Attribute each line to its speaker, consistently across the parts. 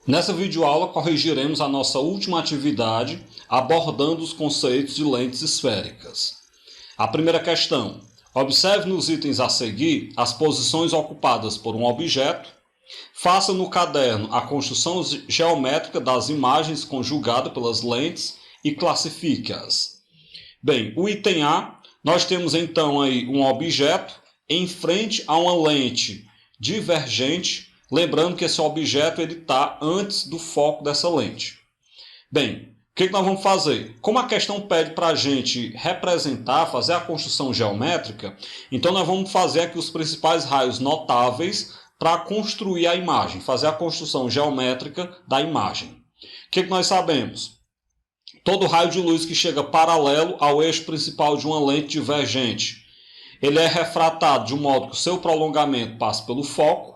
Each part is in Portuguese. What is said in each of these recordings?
Speaker 1: Nessa videoaula, corrigiremos a nossa última atividade abordando os conceitos de lentes esféricas. A primeira questão. Observe nos itens a seguir as posições ocupadas por um objeto. Faça no caderno a construção geométrica das imagens conjugada pelas lentes e classifique-as. Bem, o item A, nós temos então aí um objeto em frente a uma lente divergente. Lembrando que esse objeto está antes do foco dessa lente. Bem, o que nós vamos fazer? Como a questão pede para a gente representar, fazer a construção geométrica, então nós vamos fazer aqui os principais raios notáveis para construir a imagem, fazer a construção geométrica da imagem. O que nós sabemos? Todo raio de luz que chega paralelo ao eixo principal de uma lente divergente, ele é refratado de um modo que o seu prolongamento passe pelo foco.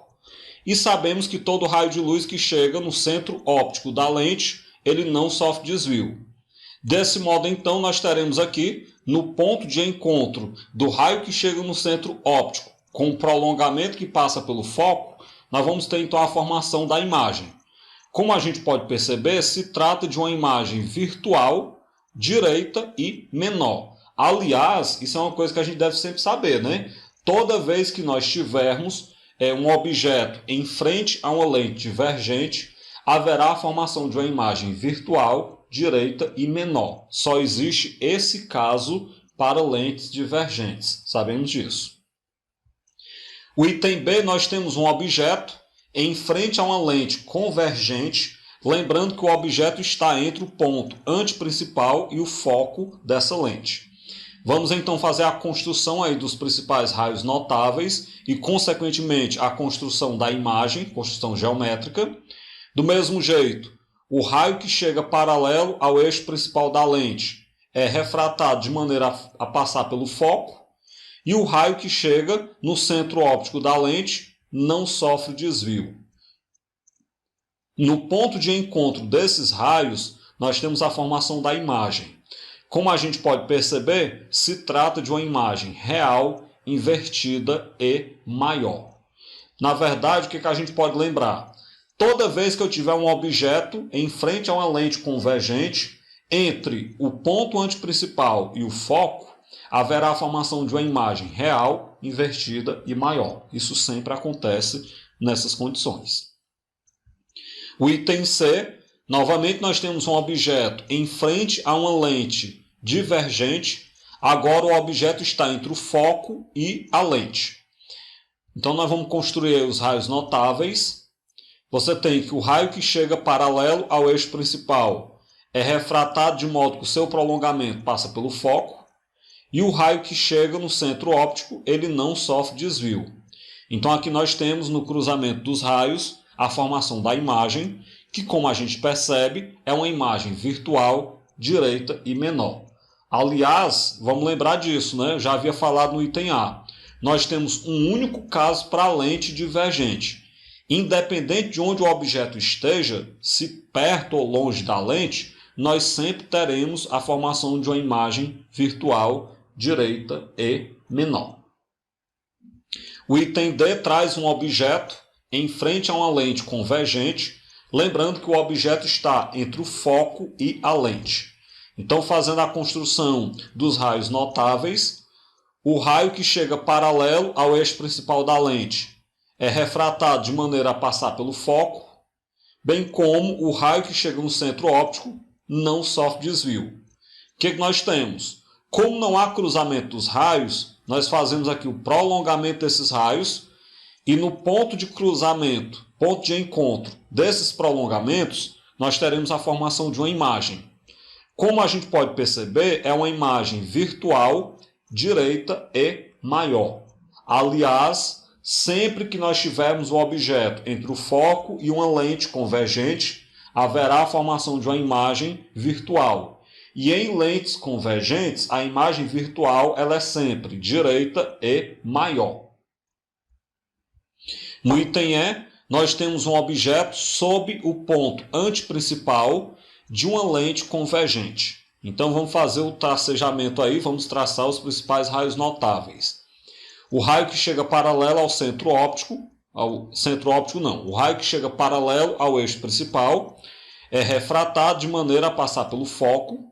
Speaker 1: E sabemos que todo raio de luz que chega no centro óptico da lente, ele não sofre desvio. Desse modo, então, nós teremos aqui, no ponto de encontro do raio que chega no centro óptico com o prolongamento que passa pelo foco, nós vamos ter, então, a formação da imagem. Como a gente pode perceber, se trata de uma imagem virtual, direita e menor. Aliás, isso é uma coisa que a gente deve sempre saber, né? Toda vez que nós tivermos um objeto em frente a uma lente divergente, haverá a formação de uma imagem virtual, direita e menor. Só existe esse caso para lentes divergentes. Sabemos disso. O item B, nós temos um objeto em frente a uma lente convergente, lembrando que o objeto está entre o ponto anteprincipal e o foco dessa lente. Vamos então fazer a construção aí dos principais raios notáveis e, consequentemente, a construção da imagem, construção geométrica. Do mesmo jeito, o raio que chega paralelo ao eixo principal da lente é refratado de maneira a passar pelo foco, e o raio que chega no centro óptico da lente não sofre desvio. No ponto de encontro desses raios, nós temos a formação da imagem. Como a gente pode perceber, se trata de uma imagem real, invertida e maior. Na verdade, o que a gente pode lembrar? Toda vez que eu tiver um objeto em frente a uma lente convergente, entre o ponto anteprincipal e o foco, haverá a formação de uma imagem real, invertida e maior. Isso sempre acontece nessas condições. O item C. Novamente, nós temos um objeto em frente a uma lente divergente. Agora, o objeto está entre o foco e a lente. Então, nós vamos construir os raios notáveis. Você tem que o raio que chega paralelo ao eixo principal é refratado de modo que o seu prolongamento passa pelo foco. E o raio que chega no centro óptico, ele não sofre desvio. Então, aqui nós temos no cruzamento dos raios a formação da imagem, que, como a gente percebe, é uma imagem virtual, direita e menor. Aliás, vamos lembrar disso, né? Eu já havia falado no item A. Nós temos um único caso para a lente divergente. Independente de onde o objeto esteja, se perto ou longe da lente, nós sempre teremos a formação de uma imagem virtual, direita e menor. O item D traz um objeto em frente a uma lente convergente, lembrando que o objeto está entre o foco e a lente. Então, fazendo a construção dos raios notáveis, o raio que chega paralelo ao eixo principal da lente é refratado de maneira a passar pelo foco, bem como o raio que chega no centro óptico não sofre desvio. O que nós temos? Como não há cruzamento dos raios, nós fazemos aqui o prolongamento desses raios, e no ponto de cruzamento, ponto de encontro desses prolongamentos, nós teremos a formação de uma imagem. Como a gente pode perceber, é uma imagem virtual, direita e maior. Aliás, sempre que nós tivermos o objeto entre o foco e uma lente convergente, haverá a formação de uma imagem virtual. E em lentes convergentes, a imagem virtual ela é sempre direita e maior. No item E, nós temos um objeto sob o ponto anteprincipal de uma lente convergente. Então, vamos fazer o tracejamento aí, vamos traçar os principais raios notáveis. O raio que chega paralelo ao centro óptico, ao centro óptico não. O raio que chega paralelo ao eixo principal é refratado de maneira a passar pelo foco,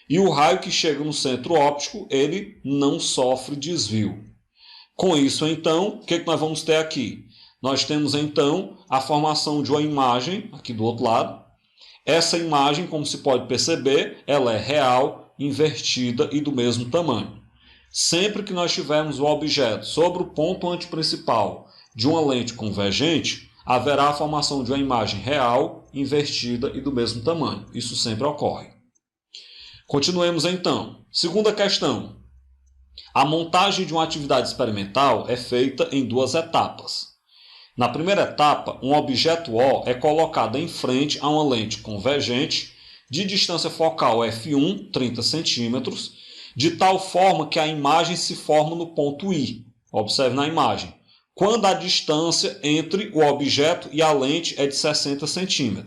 Speaker 1: e o raio que chega no centro óptico, ele não sofre desvio. Com isso, então, o que nós vamos ter aqui? Nós temos, então, a formação de uma imagem, aqui do outro lado. Essa imagem, como se pode perceber, ela é real, invertida e do mesmo tamanho. Sempre que nós tivermos o objeto sobre o ponto antiprincipal de uma lente convergente, haverá a formação de uma imagem real, invertida e do mesmo tamanho. Isso sempre ocorre. Continuemos então. Segunda questão. A montagem de uma atividade experimental é feita em duas etapas. Na primeira etapa, um objeto O é colocado em frente a uma lente convergente de distância focal f1, 30 cm, de tal forma que a imagem se forma no ponto I. Observe na imagem. Quando a distância entre o objeto e a lente é de 60 cm.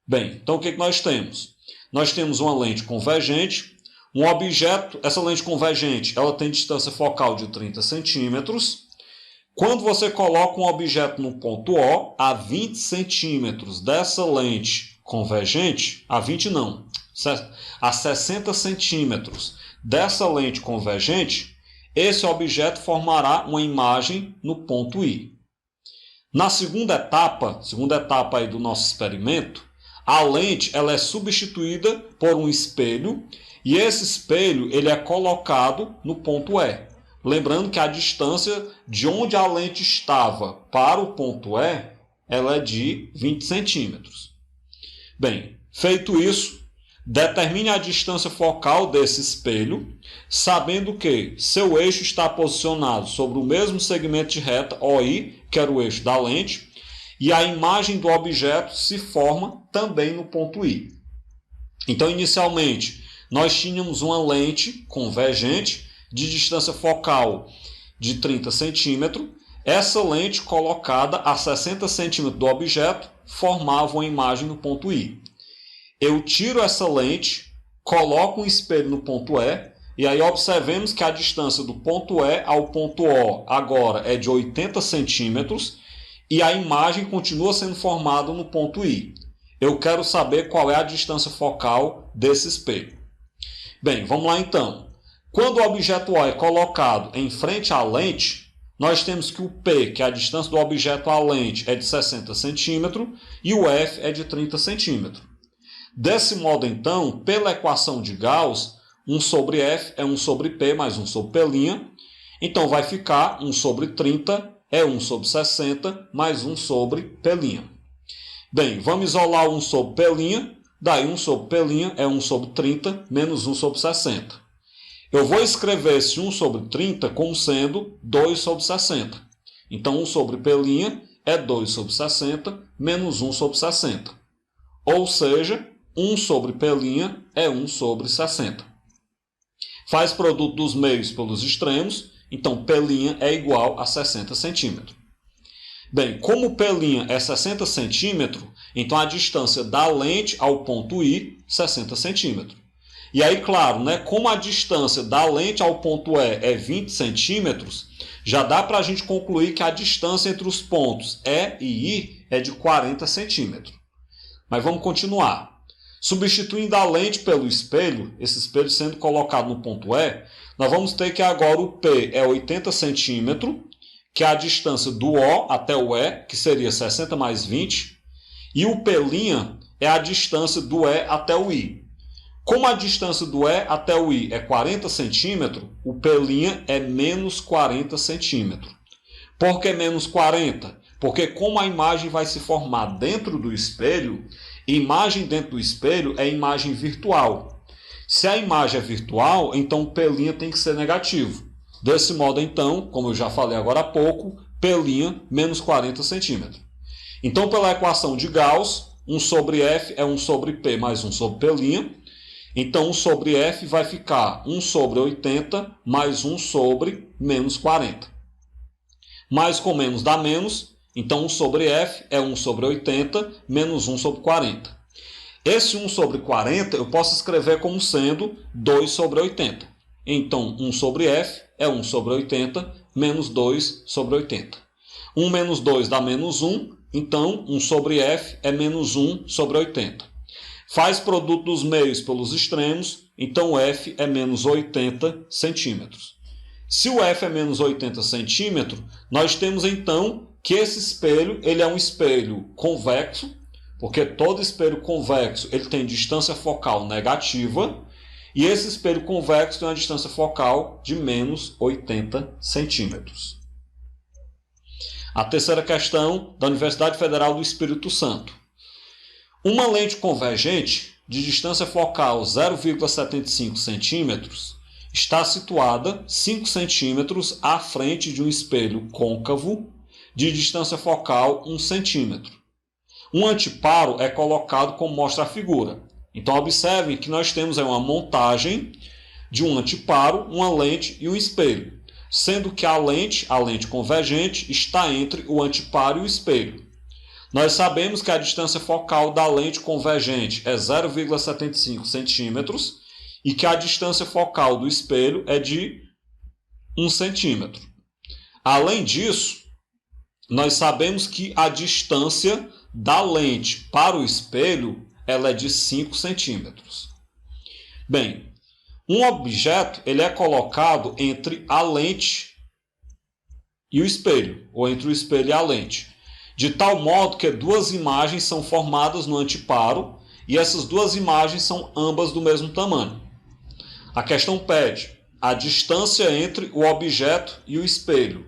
Speaker 1: Bem, então o que nós temos? Nós temos uma lente convergente, um objeto, essa lente convergente ela tem distância focal de 30 centímetros. Quando você coloca um objeto no ponto O, a 20 centímetros dessa lente convergente, a 20 não, a 60 centímetros dessa lente convergente, esse objeto formará uma imagem no ponto I. Na segunda etapa aí do nosso experimento, a lente ela é substituída por um espelho e esse espelho ele é colocado no ponto E. Lembrando que a distância de onde a lente estava para o ponto E ela é de 20 centímetros. Bem, feito isso, determine a distância focal desse espelho, sabendo que seu eixo está posicionado sobre o mesmo segmento de reta OI, que era o eixo da lente, e a imagem do objeto se forma também no ponto I. Então, inicialmente, nós tínhamos uma lente convergente de distância focal de 30 cm. Essa lente colocada a 60 cm do objeto formava uma imagem no ponto I. Eu tiro essa lente, coloco um espelho no ponto E, e aí observemos que a distância do ponto E ao ponto O agora é de 80 centímetros e a imagem continua sendo formada no ponto I. Eu quero saber qual é a distância focal desse espelho. Bem, vamos lá então. Quando o objeto O é colocado em frente à lente, nós temos que o P, que é a distância do objeto à lente, é de 60 cm e o F é de 30 cm. Desse modo, então, pela equação de Gauss, 1 sobre F é 1 sobre P mais 1 sobre P'. Então, vai ficar 1 sobre 30 é 1 sobre 60 mais 1 sobre P'. Bem, vamos isolar 1 sobre P'. Daí 1 sobre P' é 1 sobre 30 menos 1 sobre 60. Eu vou escrever esse 1 sobre 30 como sendo 2 sobre 60. Então, 1 sobre P' é 2 sobre 60 menos 1 sobre 60. Ou seja, 1 sobre P' é 1 sobre 60. Faz produto dos meios pelos extremos, então P' é igual a 60 centímetros. Bem, como P' é 60 centímetros, então a distância da lente ao ponto I, 60 centímetros. E aí, claro, né, como a distância da lente ao ponto E é 20 centímetros, já dá para a gente concluir que a distância entre os pontos E e I é de 40 centímetros. Mas vamos continuar. Substituindo a lente pelo espelho, esse espelho sendo colocado no ponto E, nós vamos ter que agora o P é 80 centímetros, que é a distância do O até o E, que seria 60 mais 20, e o P' é a distância do E até o I. Como a distância do E até o I é 40 centímetros, o P' é menos 40 centímetros. Por que menos 40? Porque como a imagem vai se formar dentro do espelho, imagem dentro do espelho é imagem virtual. Se a imagem é virtual, então o P' tem que ser negativo. Desse modo, então, como eu já falei agora há pouco, P' menos 40 centímetros. Então, pela equação de Gauss, 1 sobre F é 1 sobre P mais 1 sobre P'. Então, 1 sobre F vai ficar 1 sobre 80 mais 1 sobre menos 40. Mais com menos dá menos, então 1 sobre F é 1 sobre 80 menos 1 sobre 40. Esse 1 sobre 40 eu posso escrever como sendo 2 sobre 80. Então, 1 sobre F é 1 sobre 80 menos 2 sobre 80. 1 menos 2 dá menos 1, então 1 sobre f é menos 1 sobre 80. Faz produto dos meios pelos extremos, então f é menos 80 centímetros. Se o f é menos 80 centímetros, nós temos então que esse espelho ele é um espelho convexo, porque todo espelho convexo ele tem distância focal negativa, e esse espelho convexo tem uma distância focal de menos 80 centímetros. A terceira questão da Universidade Federal do Espírito Santo. Uma lente convergente de distância focal 0,75 centímetros está situada 5 centímetros à frente de um espelho côncavo de distância focal 1 centímetro. Um anteparo é colocado como mostra a figura. Então, observem que nós temos aí uma montagem de um anteparo, uma lente e um espelho, sendo que a lente convergente está entre o anteparo e o espelho. Nós sabemos que a distância focal da lente convergente é 0,75 centímetros e que a distância focal do espelho é de 1 centímetro. Além disso, nós sabemos que a distância da lente para o espelho ela é de 5 centímetros. Bem, um objeto ele é colocado entre a lente e o espelho, ou entre o espelho e a lente, de tal modo que duas imagens são formadas no anteparo e essas duas imagens são ambas do mesmo tamanho. A questão pede a distância entre o objeto e o espelho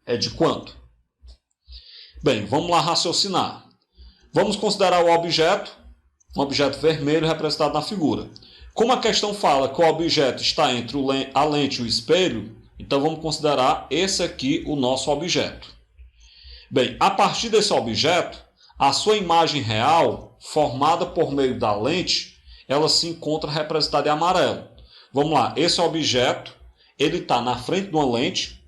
Speaker 1: é de quanto? Bem, vamos lá raciocinar. Vamos considerar o objeto, um objeto vermelho representado na figura. Como a questão fala que o objeto está entre a lente e o espelho, então vamos considerar esse aqui o nosso objeto. Bem, a partir desse objeto, a sua imagem real, formada por meio da lente, ela se encontra representada em amarelo. Vamos lá, esse objeto ele está na frente de uma lente.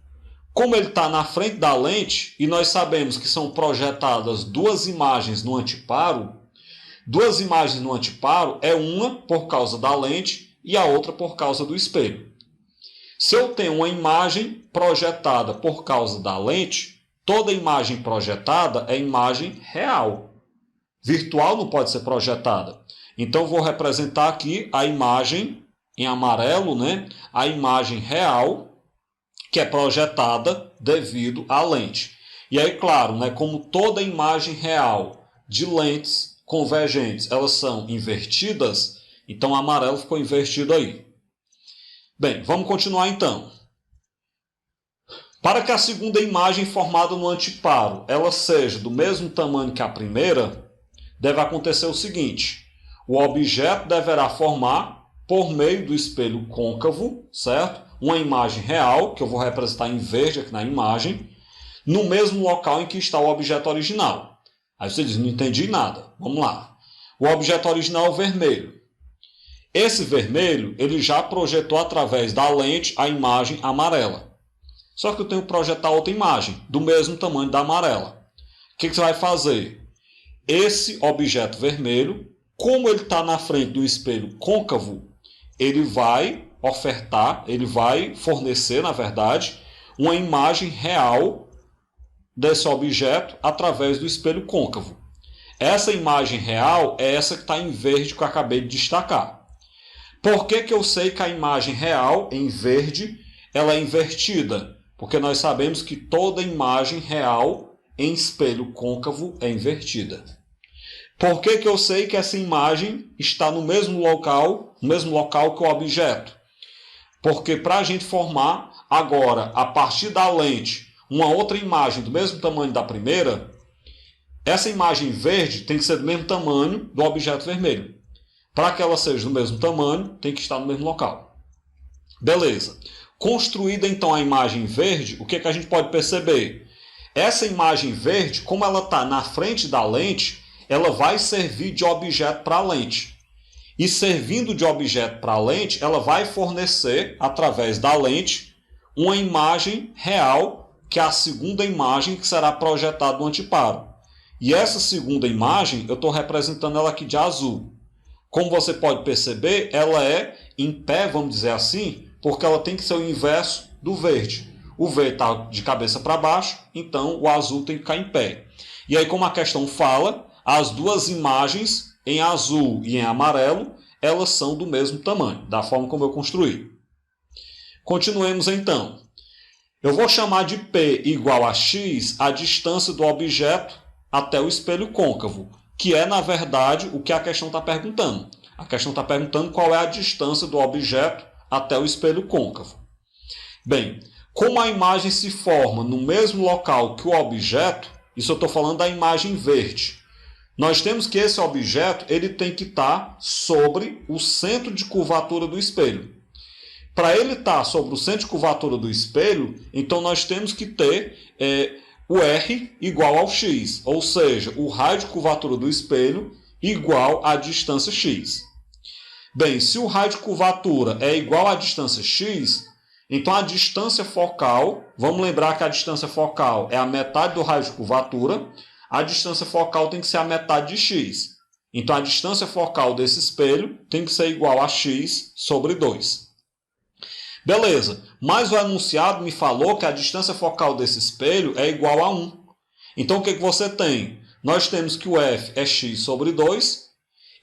Speaker 1: Como ele está na frente da lente, e nós sabemos que são projetadas duas imagens no anteparo, duas imagens no anteparo é uma por causa da lente e a outra por causa do espelho. Se eu tenho uma imagem projetada por causa da lente, toda imagem projetada é imagem real. Virtual não pode ser projetada. Então, vou representar aqui a imagem em amarelo, né? A imagem real que é projetada devido à lente. E aí, claro, né, como toda imagem real de lentes convergentes, elas são invertidas, então o amarelo ficou invertido aí. Bem, vamos continuar então. Para que a segunda imagem formada no anteparo ela seja do mesmo tamanho que a primeira, deve acontecer o seguinte: o objeto deverá formar, por meio do espelho côncavo, certo? Uma imagem real, que eu vou representar em verde aqui na imagem, no mesmo local em que está o objeto original. Aí você diz, não entendi nada. Vamos lá. O objeto original é o vermelho. Esse vermelho, ele já projetou através da lente a imagem amarela. Só que eu tenho que projetar outra imagem, do mesmo tamanho da amarela. O que você vai fazer? Esse objeto vermelho, como ele está na frente do espelho côncavo, ele vai ofertar, ele vai fornecer, na verdade, uma imagem real desse objeto através do espelho côncavo. Essa imagem real é essa que está em verde que eu acabei de destacar. Por que eu sei que a imagem real, em verde, ela é invertida? Porque nós sabemos que toda imagem real em espelho côncavo é invertida. Por que eu sei que essa imagem está no mesmo local que o objeto? Porque para a gente formar agora, a partir da lente, uma outra imagem do mesmo tamanho da primeira, essa imagem verde tem que ser do mesmo tamanho do objeto vermelho. Para que ela seja do mesmo tamanho, tem que estar no mesmo local. Beleza. Construída então a imagem verde, o que a gente pode perceber? Essa imagem verde, como ela está na frente da lente, ela vai servir de objeto para a lente. E servindo de objeto para a lente, ela vai fornecer, através da lente, uma imagem real, que é a segunda imagem que será projetada no anteparo. E essa segunda imagem, eu estou representando ela aqui de azul. Como você pode perceber, ela é em pé, vamos dizer assim, porque ela tem que ser o inverso do verde. o V está de cabeça para baixo, então o azul tem que ficar em pé. E aí, como a questão fala, as duas imagens, em azul e em amarelo, elas são do mesmo tamanho, da forma como eu construí. Continuemos então. Eu vou chamar de P igual a X a distância do objeto até o espelho côncavo, que é, na verdade, o que a questão está perguntando. A questão está perguntando qual é a distância do objeto até o espelho côncavo. Bem, como a imagem se forma no mesmo local que o objeto, isso eu estou falando da imagem verde, nós temos que esse objeto ele tem que estar sobre o centro de curvatura do espelho. Para ele estar sobre o centro de curvatura do espelho, então nós temos que ter o R igual ao X, ou seja, o raio de curvatura do espelho igual à distância X. Bem, se o raio de curvatura é igual à distância X, então a distância focal, vamos lembrar que a distância focal é a metade do raio de curvatura, a distância focal tem que ser a metade de X. Então a distância focal desse espelho tem que ser igual a X sobre 2. Beleza, mas o enunciado me falou que a distância focal desse espelho é igual a 1. Então o que você tem? Nós temos que o F é X sobre 2,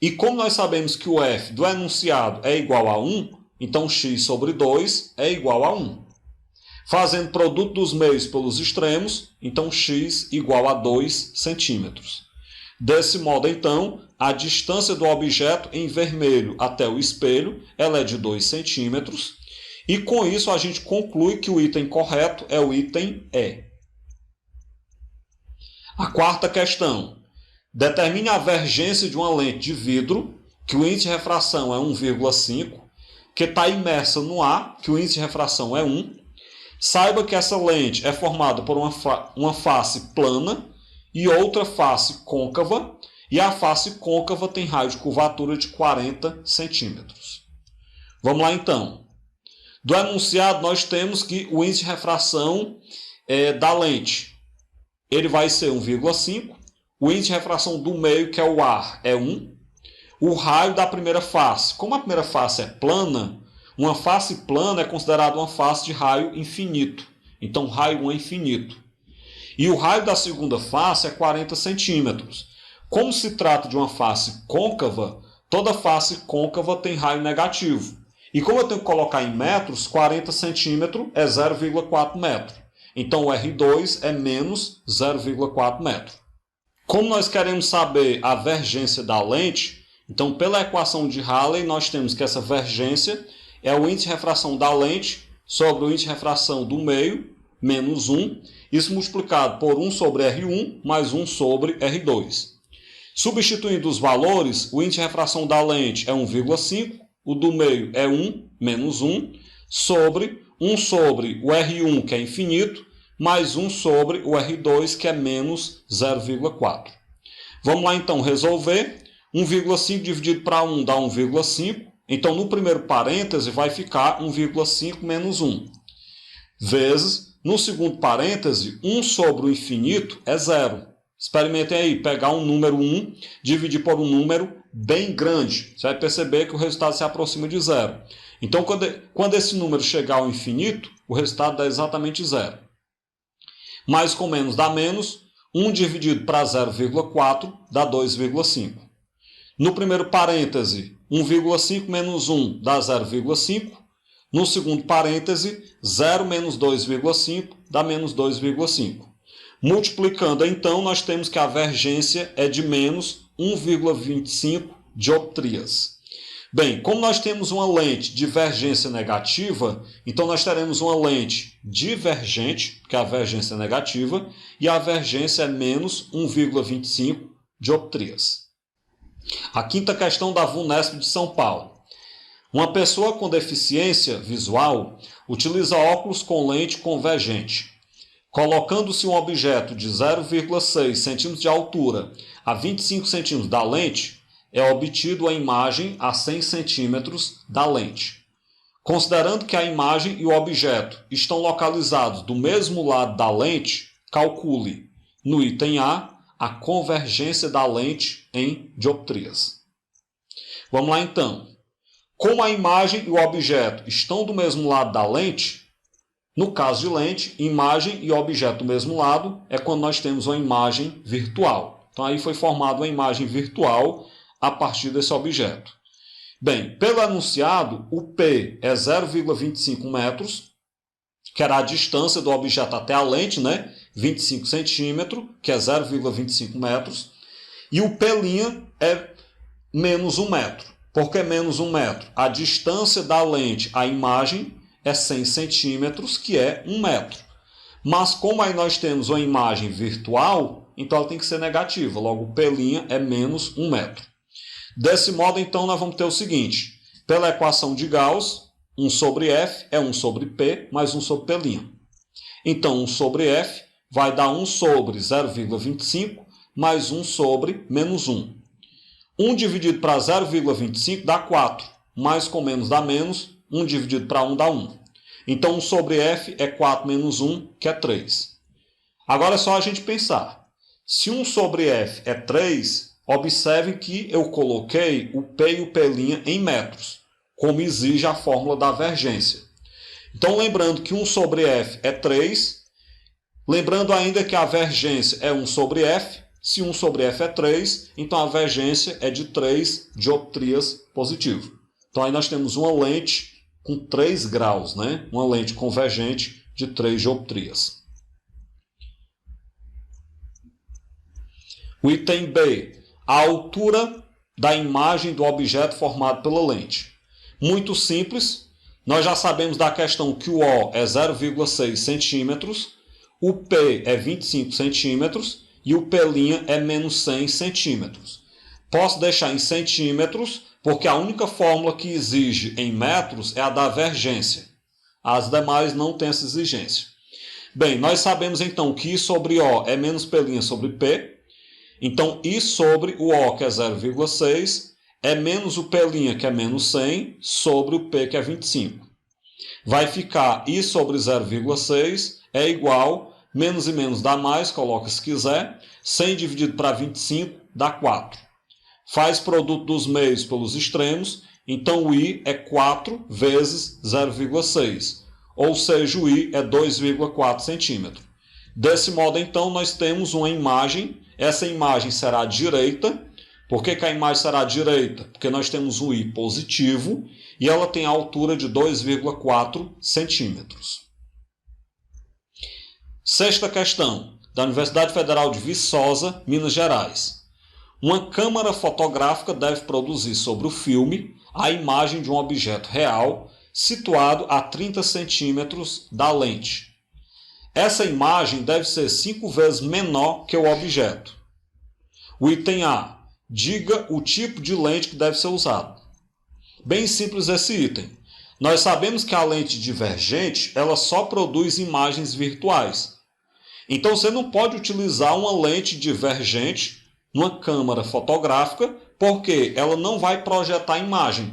Speaker 1: e como nós sabemos que o F do enunciado é igual a 1, então X sobre 2 é igual a 1. Fazendo produto dos meios pelos extremos, então X igual a 2 centímetros. Desse modo, então, a distância do objeto em vermelho até o espelho ela é de 2 centímetros. E com isso a gente conclui que o item correto é o item E. A quarta questão. Determine a vergência de uma lente de vidro, que o índice de refração é 1,5, que está imersa no ar, que o índice de refração é 1. Saiba que essa lente é formada por uma face plana e outra face côncava, e a face côncava tem raio de curvatura de 40 centímetros. Vamos lá então. Do enunciado nós temos que o índice de refração da lente ele vai ser 1,5. O índice de refração do meio, que é o ar, é 1. O raio da primeira face. Como a primeira face é plana, uma face plana é considerada uma face de raio infinito. Então, raio 1 é infinito. E o raio da segunda face é 40 centímetros. Como se trata de uma face côncava, toda face côncava tem raio negativo. E como eu tenho que colocar em metros, 40 centímetros é 0,4 metro. Então, o R2 é menos 0,4 metro. Como nós queremos saber a vergência da lente, então, pela equação de Rayleigh, nós temos que essa vergência é o índice de refração da lente sobre o índice de refração do meio, menos 1, isso multiplicado por 1 sobre R1 mais 1 sobre R2. Substituindo os valores, o índice de refração da lente é 1,5, o do meio é 1, menos 1, sobre 1 sobre o R1, que é infinito, mais 1 sobre o R2, que é menos 0,4. Vamos lá então resolver. 1,5 dividido para 1 dá 1,5. Então, no primeiro parêntese vai ficar 1,5 menos 1. Vezes, no segundo parêntese, 1 sobre o infinito é 0. Experimentem aí, pegar um número 1, dividir por um número bem grande. Você vai perceber que o resultado se aproxima de 0. Então, quando esse número chegar ao infinito, o resultado dá exatamente 0. Mais com menos dá menos. 1 dividido para 0,4 dá 2,5. No primeiro parêntese, 1,5 menos 1 dá 0,5. No segundo parêntese, 0 menos 2,5 dá menos 2,5. Multiplicando, então, nós temos que a vergência é de menos 1,25 dioptrias. Bem, como nós temos uma lente de vergência negativa, então nós teremos uma lente divergente, que a vergência é negativa, e a vergência é menos 1,25 dioptrias. A quinta questão da VUNESP de São Paulo. Uma pessoa com deficiência visual utiliza óculos com lente convergente. Colocando-se um objeto de 0,6 cm de altura a 25 cm da lente, é obtido a imagem a 100 cm da lente. Considerando que a imagem e o objeto estão localizados do mesmo lado da lente, calcule, no item A convergência da lente em dioptrias. Vamos lá então. Como a imagem e o objeto estão do mesmo lado da lente, No caso de lente, imagem e objeto do mesmo lado é quando nós temos uma imagem virtual. Então aí foi formada uma imagem virtual a partir desse objeto. Bem, pelo enunciado, o P é 0,25 metros, que era a distância do objeto até a lente, né? 25 centímetros, que é 0,25 metros. E o P' é menos 1 metro. Por que menos 1 metro? A distância da lente à imagem é 100 centímetros, que é 1 metro. Mas como aí nós temos uma imagem virtual, então ela tem que ser negativa. Logo, o P' é menos 1 metro. Desse modo, então, nós vamos ter o seguinte. Pela equação de Gauss, 1 sobre F é 1 sobre P mais 1 sobre P'. Então, 1 sobre F vai dar 1 sobre 0,25 mais 1 sobre menos 1. 1 dividido para 0,25 dá 4. Mais com menos dá menos. 1 dividido para 1 dá 1. Então, 1 sobre F é 4 menos 1, que é 3. Agora é só a gente pensar. Se 1 sobre F é 3, observe que eu coloquei o P e o P' em metros, como exige a fórmula da avergência. Então, lembrando que 1 sobre F é 3, lembrando ainda que a avergência é 1 sobre F, se 1 sobre F é 3, então a avergência é de 3 dioptrias positivo. Então, aí nós temos uma lente com 3 graus, né? Uma lente convergente de 3 dioptrias. O item B. A altura da imagem do objeto formado pela lente. Muito simples. Nós já sabemos da questão que o O é 0,6 centímetros, o P é 25 centímetros e o P' é menos 100 centímetros. Posso deixar em centímetros, porque a única fórmula que exige em metros é a da avergência. As demais não têm essa exigência. Bem, nós sabemos então que I sobre O é menos P' sobre P. Então, I sobre o O, que é 0,6, é menos o P', que é menos 100, sobre o P, que é 25. Vai ficar I sobre 0,6 é igual, menos e menos dá mais, coloca se quiser, 100 dividido para 25 dá 4. Faz produto dos meios pelos extremos, então o I é 4 vezes 0,6, ou seja, o I é 2,4 centímetros. Desse modo, então, nós temos uma imagem. Essa imagem será direita. Por que a imagem será direita? Porque nós temos um I positivo e ela tem a altura de 2,4 centímetros. Sexta questão, da Universidade Federal de Viçosa, Minas Gerais. Uma câmara fotográfica deve produzir sobre o filme a imagem de um objeto real situado a 30 centímetros da lente. Essa imagem deve ser 5 vezes menor que o objeto. O item A. Diga o tipo de lente que deve ser usado. Bem simples esse item. Nós sabemos que a lente divergente ela só produz imagens virtuais. Então você não pode utilizar uma lente divergente numa câmera fotográfica porque ela não vai projetar imagem.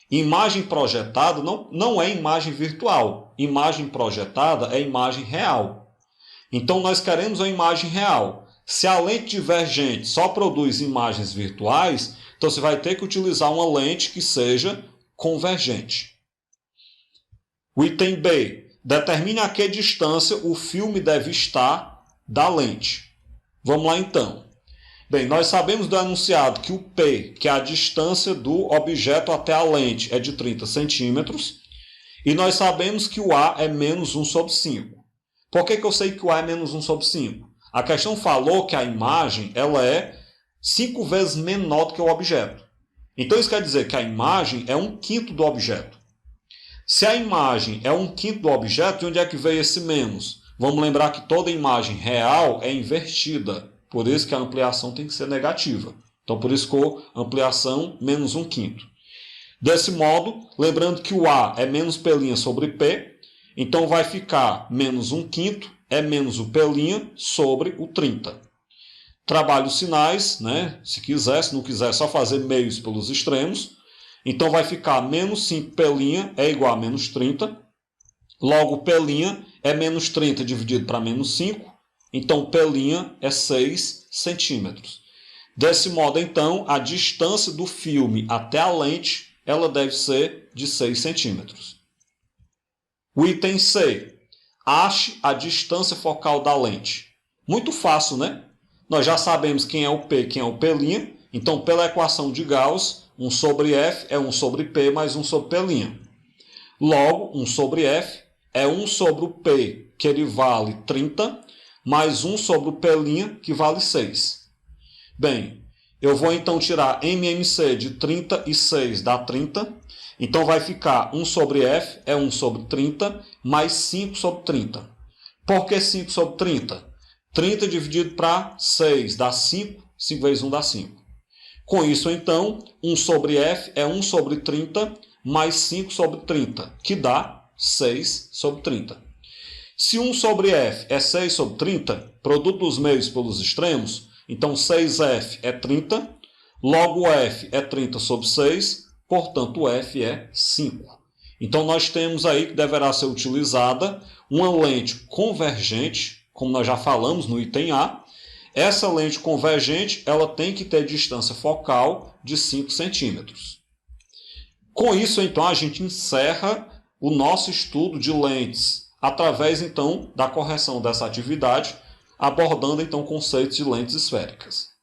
Speaker 1: Imagem projetada não é imagem virtual. Imagem projetada é imagem real. Então, nós queremos uma imagem real. Se a lente divergente só produz imagens virtuais, então você vai ter que utilizar uma lente que seja convergente. O item B. Determine a que distância o filme deve estar da lente. Vamos lá, então. Bem, nós sabemos do enunciado que o P, que é a distância do objeto até a lente, é de 30 centímetros. E nós sabemos que o A é menos 1 sobre 5. Por que eu sei que o A é menos 1 sobre 5? A questão falou que a imagem ela é 5 vezes menor do que o objeto. Então isso quer dizer que a imagem é 1/5 do objeto. Se a imagem é 1/5 do objeto, de onde é que veio esse menos? Vamos lembrar que toda imagem real é invertida. Por isso que a ampliação tem que ser negativa. Então, por isso ficou ampliação menos 1/5. Desse modo, lembrando que o A é menos P' sobre P, então vai ficar menos 1/5 é menos o P' sobre o 30. Trabalhe os sinais, né? Se quiser, se não quiser, é só fazer meios pelos extremos. Então vai ficar menos 5P' é igual a menos 30. Logo, o P' é menos 30 dividido para menos 5. Então, P' é 6 centímetros. Desse modo, então, a distância do filme até a lente ela deve ser de 6 centímetros. O item C. Ache a distância focal da lente. Muito fácil, né? Nós já sabemos quem é o P, quem é o P'. Então, pela equação de Gauss, 1 sobre F é 1 sobre P mais 1 sobre P'. Logo, 1 sobre F é 1 sobre o P, que ele vale 30, mais 1 sobre o P', que vale 6. Bem, eu vou então tirar MMC de 30 e 6 dá 30. Então vai ficar 1 sobre F é 1 sobre 30, mais 5 sobre 30. Por que 5 sobre 30? 30 dividido para 6 dá 5, 5 vezes 1 dá 5. Com isso, então, 1 sobre F é 1 sobre 30, mais 5 sobre 30, que dá 6 sobre 30. Se 1 sobre F é 6 sobre 30, produto dos meios pelos extremos, então 6F é 30, logo F é 30 sobre 6, portanto F é 5. Então nós temos aí que deverá ser utilizada uma lente convergente, como nós já falamos no item A. Essa lente convergente ela tem que ter distância focal de 5 centímetros. Com isso, então, a gente encerra o nosso estudo de lentes através, então, da correção dessa atividade, abordando, então, conceitos de lentes esféricas.